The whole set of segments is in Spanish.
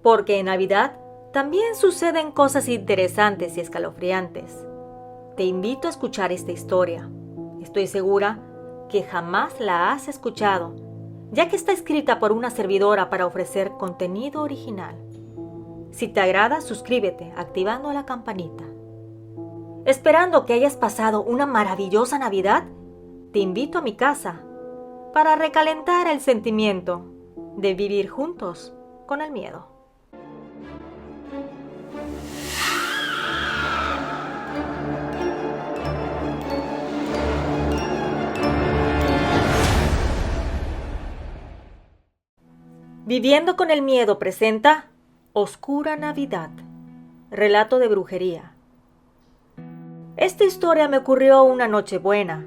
porque en Navidad también suceden cosas interesantes y escalofriantes. Te invito a escuchar esta historia. Estoy segura que jamás la has escuchado, ya que está escrita por una servidora para ofrecer contenido original. Si te agrada, suscríbete activando la campanita. Esperando que hayas pasado una maravillosa Navidad, te invito a mi casa para recalentar el sentimiento de vivir juntos con el miedo. Viviendo con el miedo presenta Oscura Navidad, relato de brujería. Esta historia me ocurrió una Nochebuena,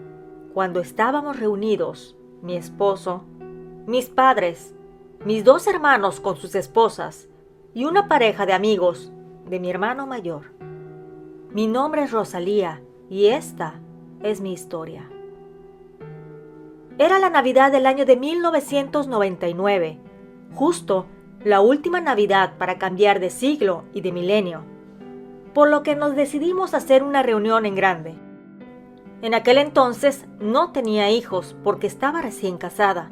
cuando estábamos reunidos, mi esposo, mis padres, mis 2 hermanos con sus esposas y una pareja de amigos de mi hermano mayor. Mi nombre es Rosalía y esta es mi historia. Era la Navidad del año de 1999, justo la última Navidad para cambiar de siglo y de milenio, por lo que nos decidimos a hacer una reunión en grande. En aquel entonces no tenía hijos porque estaba recién casada,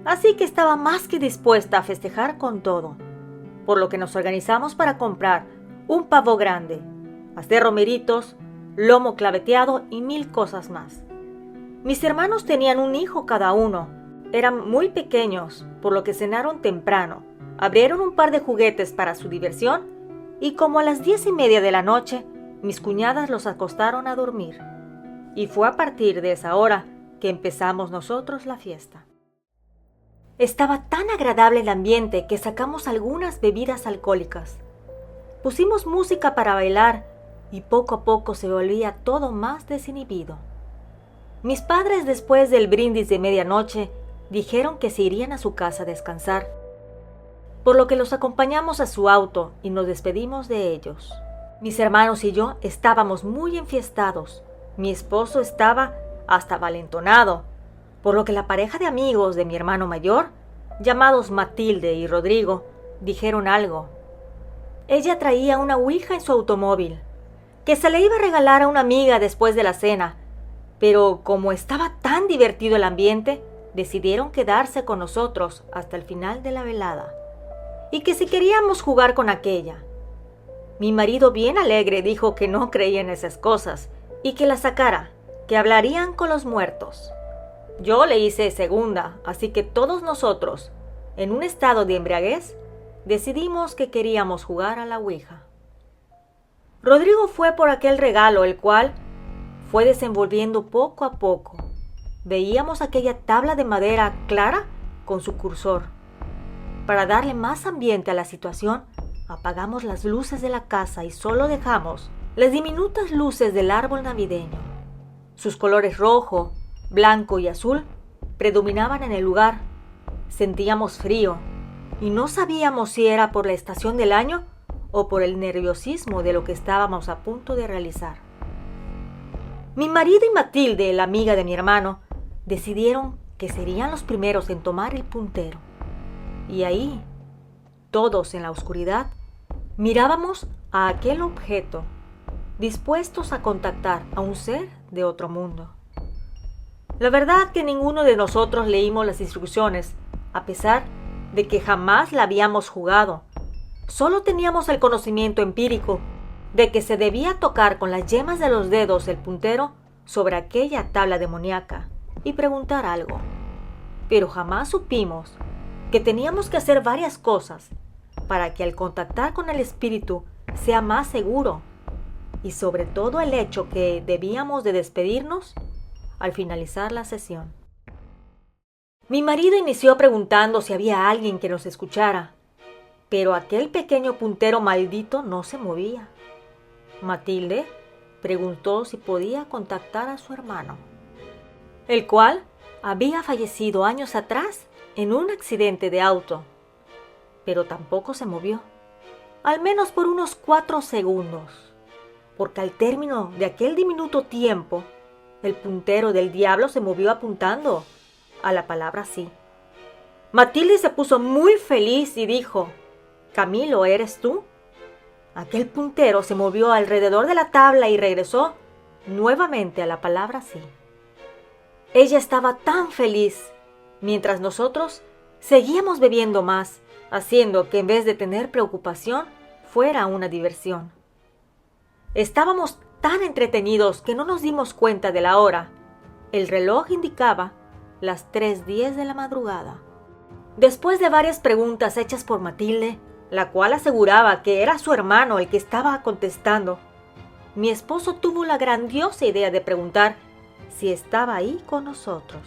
así que estaba más que dispuesta a festejar con todo, por lo que nos organizamos para comprar un pavo grande, hacer romeritos, lomo claveteado y 1000 cosas más. Mis hermanos tenían un hijo cada uno. Eran muy pequeños, por lo que cenaron temprano, abrieron un par de juguetes para su diversión y como a las 10:30 de la noche, mis cuñadas los acostaron a dormir. Y fue a partir de esa hora que empezamos nosotros la fiesta. Estaba tan agradable el ambiente que sacamos algunas bebidas alcohólicas. Pusimos música para bailar y poco a poco se volvía todo más desinhibido. Mis padres, después del brindis de medianoche, dijeron que se irían a su casa a descansar, por lo que los acompañamos a su auto y nos despedimos de ellos. Mis hermanos y yo estábamos muy enfiestados. Mi esposo estaba hasta valentonado, por lo que la pareja de amigos de mi hermano mayor, llamados Matilde y Rodrigo, dijeron algo. Ella traía una ouija en su automóvil, que se le iba a regalar a una amiga después de la cena, pero como estaba tan divertido el ambiente, decidieron quedarse con nosotros hasta el final de la velada, y que si queríamos jugar con aquella. Mi marido, bien alegre, dijo que no creía en esas cosas, y que la sacara, que hablarían con los muertos. Yo le hice segunda, así que todos nosotros, en un estado de embriaguez, decidimos que queríamos jugar a la ouija. Rodrigo fue por aquel regalo, el cual fue desenvolviendo poco a poco. Veíamos aquella tabla de madera clara con su cursor. Para darle más ambiente a la situación, apagamos las luces de la casa y solo dejamos las diminutas luces del árbol navideño. Sus colores rojo, blanco y azul predominaban en el lugar. Sentíamos frío y no sabíamos si era por la estación del año o por el nerviosismo de lo que estábamos a punto de realizar. Mi marido y Matilde, la amiga de mi hermano, decidieron que serían los primeros en tomar el puntero. Y ahí, todos en la oscuridad, mirábamos a aquel objeto, dispuestos a contactar a un ser de otro mundo. La verdad que ninguno de nosotros leímos las instrucciones, a pesar de que jamás la habíamos jugado. Solo teníamos el conocimiento empírico de que se debía tocar con las yemas de los dedos el puntero sobre aquella tabla demoníaca y preguntar algo. Pero jamás supimos que teníamos que hacer varias cosas para que al contactar con el espíritu sea más seguro, y sobre todo el hecho que debíamos de despedirnos al finalizar la sesión. Mi marido inició preguntando si había alguien que nos escuchara, pero aquel pequeño puntero maldito no se movía. Matilde preguntó si podía contactar a su hermano, el cual había fallecido años atrás en un accidente de auto, pero tampoco se movió, al menos por unos 4 segundos, porque al término de aquel diminuto tiempo, el puntero del diablo se movió apuntando a la palabra sí. Matilde se puso muy feliz y dijo: Camilo, ¿eres tú? Aquel puntero se movió alrededor de la tabla y regresó nuevamente a la palabra sí. Ella estaba tan feliz, mientras nosotros seguíamos bebiendo más, haciendo que en vez de tener preocupación, fuera una diversión. Estábamos tan entretenidos que no nos dimos cuenta de la hora. El reloj indicaba las 3:10 de la madrugada. Después de varias preguntas hechas por Matilde, la cual aseguraba que era su hermano el que estaba contestando, mi esposo tuvo la grandiosa idea de preguntar si estaba ahí con nosotros.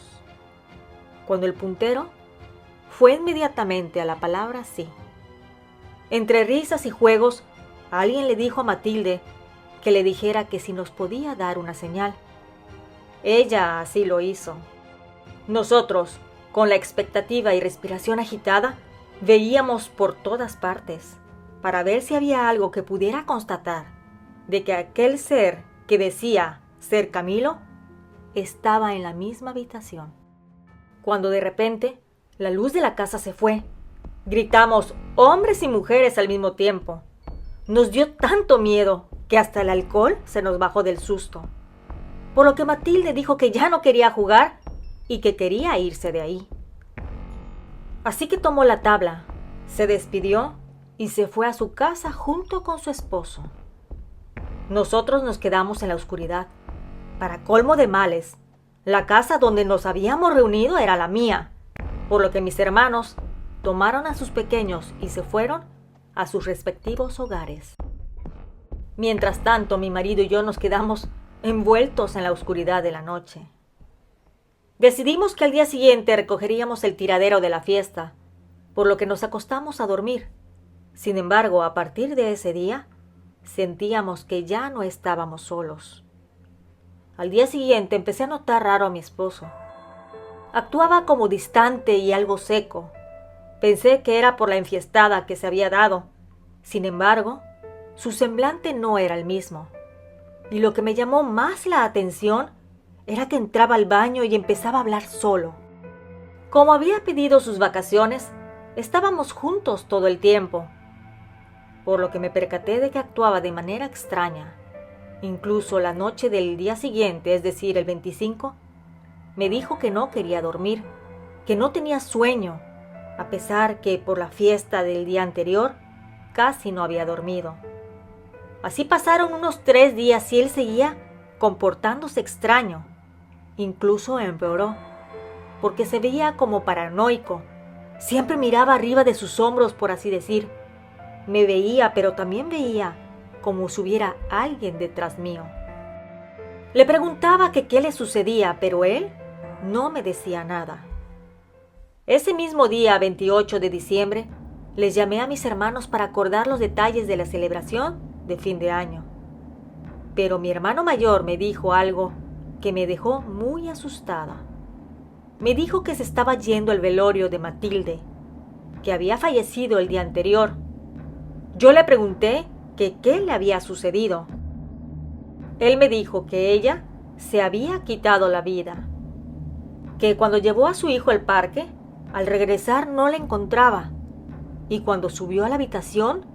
Cuando el puntero fue inmediatamente a la palabra sí. Entre risas y juegos, alguien le dijo a Matilde que le dijera que si nos podía dar una señal. Ella así lo hizo. Nosotros, con la expectativa y respiración agitada, veíamos por todas partes, para ver si había algo que pudiera constatar de que aquel ser que decía ser Camilo estaba en la misma habitación. Cuando de repente la luz de la casa se fue, gritamos hombres y mujeres al mismo tiempo. Nos dio tanto miedo que hasta el alcohol se nos bajó del susto, por lo que Matilde dijo que ya no quería jugar y que quería irse de ahí. Así que tomó la tabla, se despidió y se fue a su casa junto con su esposo. Nosotros nos quedamos en la oscuridad. Para colmo de males, la casa donde nos habíamos reunido era la mía, por lo que mis hermanos tomaron a sus pequeños y se fueron a sus respectivos hogares. Mientras tanto, mi marido y yo nos quedamos envueltos en la oscuridad de la noche. Decidimos que al día siguiente recogeríamos el tiradero de la fiesta, por lo que nos acostamos a dormir. Sin embargo, a partir de ese día, sentíamos que ya no estábamos solos. Al día siguiente empecé a notar raro a mi esposo. Actuaba como distante y algo seco. Pensé que era por la enfiestada que se había dado. Sin embargo, su semblante no era el mismo. Y lo que me llamó más la atención era que entraba al baño y empezaba a hablar solo. Como había pedido sus vacaciones, estábamos juntos todo el tiempo, por lo que me percaté de que actuaba de manera extraña. Incluso la noche del día siguiente, es decir, el 25, me dijo que no quería dormir, que no tenía sueño, a pesar que por la fiesta del día anterior casi no había dormido. Así pasaron unos 3 días y él seguía comportándose extraño. Incluso empeoró, porque se veía como paranoico. Siempre miraba arriba de sus hombros, por así decir. Me veía, pero también veía como si hubiera alguien detrás mío. Le preguntaba que qué le sucedía, pero él no me decía nada. Ese mismo día, 28 de diciembre, les llamé a mis hermanos para acordar los detalles de la celebración de fin de año. Pero mi hermano mayor me dijo algo que me dejó muy asustada. Me dijo que se estaba yendo al velorio de Matilde, que había fallecido el día anterior. Yo le pregunté que qué le había sucedido. Él me dijo que ella se había quitado la vida, que cuando llevó a su hijo al parque, al regresar no la encontraba, y cuando subió a la habitación,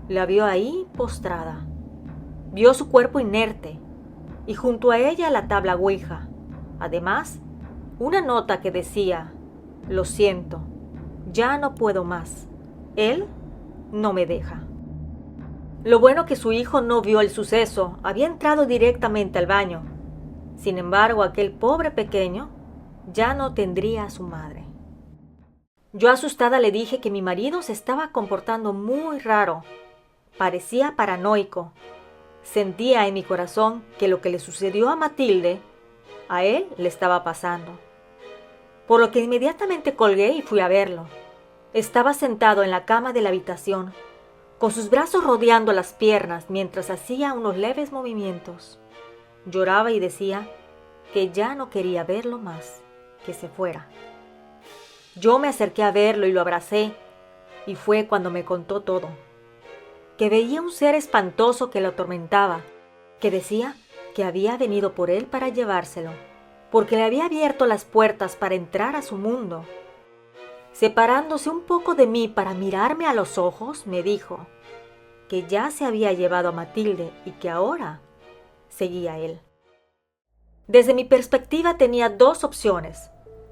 la vio ahí postrada. Vio su cuerpo inerte, y junto a ella la tabla Ouija. Además, una nota que decía: lo siento, ya no puedo más. Él no me deja. Lo bueno que su hijo no vio el suceso, había entrado directamente al baño. Sin embargo, aquel pobre pequeño ya no tendría a su madre. Yo asustada le dije que mi marido se estaba comportando muy raro. Parecía paranoico. Sentía en mi corazón que lo que le sucedió a Matilde, a él le estaba pasando. Por lo que inmediatamente colgué y fui a verlo. Estaba sentado en la cama de la habitación, con sus brazos rodeando las piernas mientras hacía unos leves movimientos. Lloraba y decía que ya no quería verlo más, que se fuera. Yo me acerqué a verlo y lo abracé, y fue cuando me contó todo. Que veía un ser espantoso que lo atormentaba, que decía que había venido por él para llevárselo, porque le había abierto las puertas para entrar a su mundo. Separándose un poco de mí para mirarme a los ojos, me dijo que ya se había llevado a Matilde y que ahora seguía él. Desde mi perspectiva tenía dos opciones: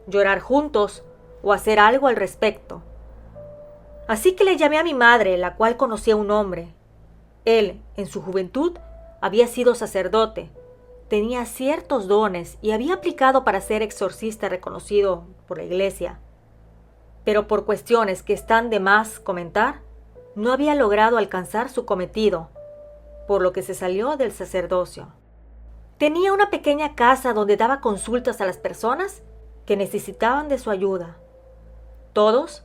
llorar juntos o hacer algo al respecto. Así que le llamé a mi madre, la cual conocía a un hombre. Él, en su juventud, había sido sacerdote, tenía ciertos dones y había aplicado para ser exorcista reconocido por la iglesia. Pero por cuestiones que están de más comentar, no había logrado alcanzar su cometido, por lo que se salió del sacerdocio. Tenía una pequeña casa donde daba consultas a las personas que necesitaban de su ayuda. Todos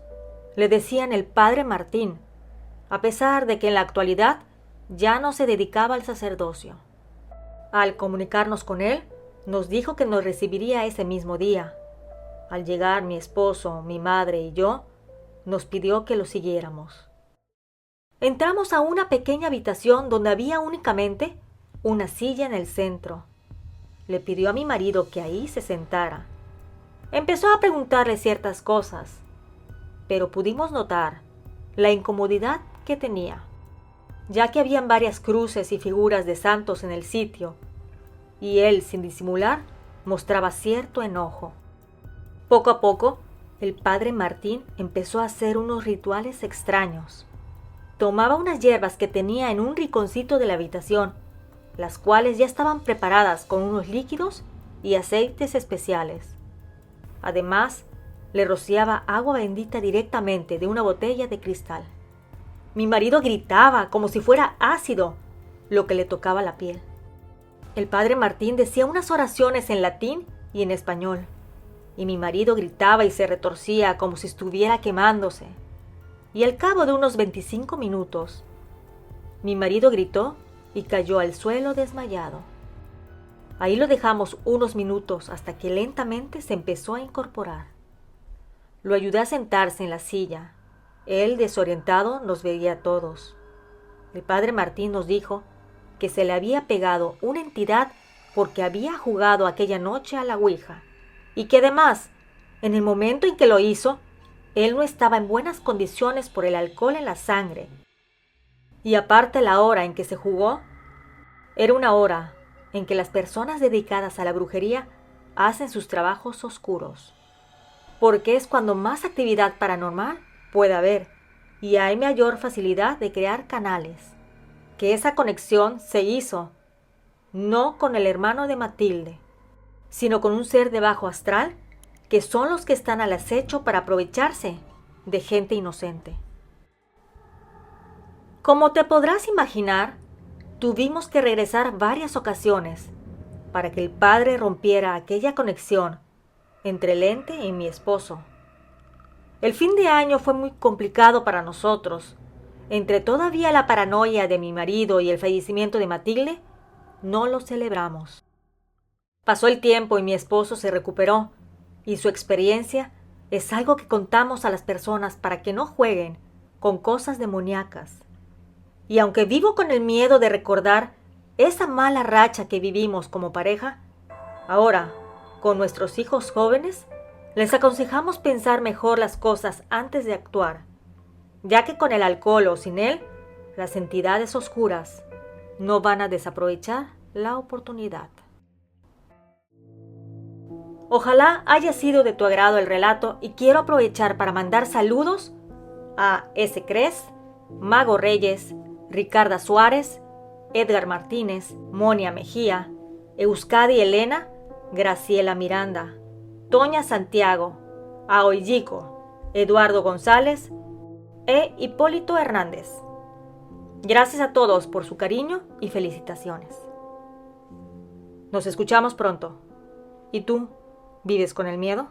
le decían el Padre Martín, a pesar de que en la actualidad ya no se dedicaba al sacerdocio. Al comunicarnos con él, nos dijo que nos recibiría ese mismo día. Al llegar mi esposo, mi madre y yo, nos pidió que lo siguiéramos. Entramos a una pequeña habitación donde había únicamente una silla en el centro. Le pidió a mi marido que ahí se sentara. Empezó a preguntarle ciertas cosas, pero pudimos notar la incomodidad que tenía, ya que habían varias cruces y figuras de santos en el sitio, y él, sin disimular, mostraba cierto enojo. Poco a poco, el Padre Martín empezó a hacer unos rituales extraños. Tomaba unas hierbas que tenía en un rinconcito de la habitación, las cuales ya estaban preparadas con unos líquidos y aceites especiales. Además, le rociaba agua bendita directamente de una botella de cristal. Mi marido gritaba como si fuera ácido, lo que le tocaba la piel. El Padre Martín decía unas oraciones en latín y en español, y mi marido gritaba y se retorcía como si estuviera quemándose. Y al cabo de unos 25 minutos, mi marido gritó y cayó al suelo desmayado. Ahí lo dejamos unos minutos hasta que lentamente se empezó a incorporar. Lo ayudé a sentarse en la silla. Él, desorientado, nos veía a todos. El Padre Martín nos dijo que se le había pegado una entidad porque había jugado aquella noche a la ouija, y que además, en el momento en que lo hizo, él no estaba en buenas condiciones por el alcohol en la sangre. Y aparte, la hora en que se jugó era una hora en que las personas dedicadas a la brujería hacen sus trabajos oscuros, porque es cuando más actividad paranormal puede haber y hay mayor facilidad de crear canales. Que esa conexión se hizo no con el hermano de Matilde, sino con un ser de bajo astral, que son los que están al acecho para aprovecharse de gente inocente. Como te podrás imaginar, tuvimos que regresar varias ocasiones para que el padre rompiera aquella conexión entre el ente y mi esposo. El fin de año fue muy complicado para nosotros. Entre todavía la paranoia de mi marido y el fallecimiento de Matilde, no lo celebramos. Pasó el tiempo y mi esposo se recuperó, y su experiencia es algo que contamos a las personas para que no jueguen con cosas demoníacas. Y aunque vivo con el miedo de recordar esa mala racha que vivimos como pareja, ahora, con nuestros hijos jóvenes, les aconsejamos pensar mejor las cosas antes de actuar, ya que con el alcohol o sin él, las entidades oscuras no van a desaprovechar la oportunidad. Ojalá haya sido de tu agrado el relato y quiero aprovechar para mandar saludos a S. Cres, Mago Reyes, Ricarda Suárez, Edgar Martínez, Monia Mejía, Euskadi Elena, Graciela Miranda, Toña Santiago, Aoyico, Eduardo González e Hipólito Hernández. Gracias a todos por su cariño y felicitaciones. Nos escuchamos pronto. ¿Y tú, vives con el miedo?